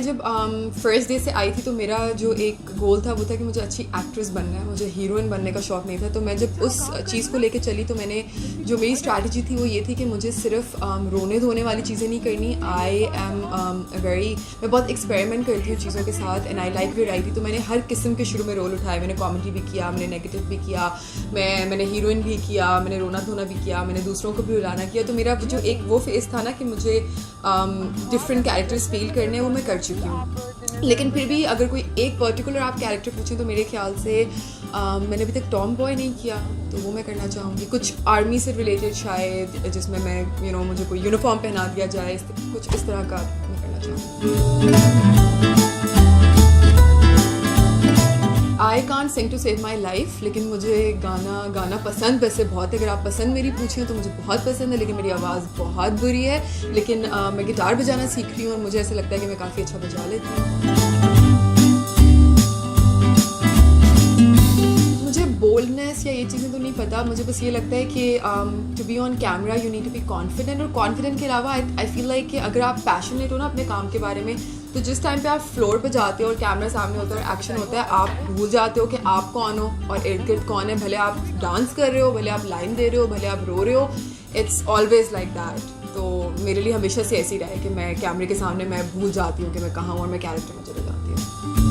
जब first day से आई थी तो मेरा जो एक गोल था वो था कि मुझे अच्छी एक्ट्रेस बनना है, मुझे हीरोइन बनने का शौक़ नहीं था। तो मैं जब उस चीज़ को लेके चली तो मैंने जो मेरी स्ट्रैटेजी थी वो ये थी कि मुझे सिर्फ रोने धोने वाली चीज़ें नहीं करनी। मैं बहुत एक्सपेरिमेंट करती हूँ चीज़ों के साथ एंड आई लाइक वेराइटी। तो मैंने हर किस्म के शुरू में रोल उठाए। मैंने कॉमेडी भी किया, मैंने नेगेटिव भी किया, मैंने हीरोइन भी किया, मैंने रोना धोना भी किया, मैंने दूसरों को भी रुलाना किया। तो मेरा जो एक वो फेज़ था ना कि मुझे डिफरेंट कैरेक्टर्स फील करने, वो मैं कर चुकी हूँ। लेकिन फिर भी अगर कोई एक पर्टिकुलर आप कैरेक्टर पूछें तो मेरे ख्याल से मैंने अभी तक टॉम बॉय नहीं किया, तो वो मैं करना चाहूँगी। कुछ आर्मी से रिलेटेड शायद, जिसमें मैं मुझे कोई यूनिफॉर्म पहना दिया जाए, कुछ इस तरह का मैं करना चाहूँगी। I can't sing to save my life, लेकिन मुझे गाना पसंद वैसे बहुत है। अगर आप पसंद मेरी पूछें तो मुझे बहुत पसंद है, लेकिन मेरी आवाज़ बहुत बुरी है। लेकिन मैं गिटार बजाना सीख रही हूँ और मुझे ऐसा लगता है कि मैं काफ़ी अच्छा बजा लेती हूँ। मुझे बोल्डनेस या ये चीज़ें तो नहीं पता, मुझे बस ये लगता है कि to be on camera you need to be confident. और कॉन्फिडेंट के अलावा आई फील लाइक कि अगर आप पैशनेट हो ना अपने काम के बारे में, तो जिस टाइम पे आप फ्लोर पे जाते हो और कैमरा सामने होता है और एक्शन होता है, आप भूल जाते हो कि आप कौन हो और इर्द गिर्द कौन है। भले आप डांस कर रहे हो, भले आप लाइन दे रहे हो, भले आप रो रहे हो, इट्स ऑलवेज लाइक दैट। तो मेरे लिए हमेशा से ऐसी रहा है कि मैं कैमरे के सामने मैं भूल जाती हूँ कि मैं कहाँ हूँ और मैं कैरेक्टर में चले जाती हूँ।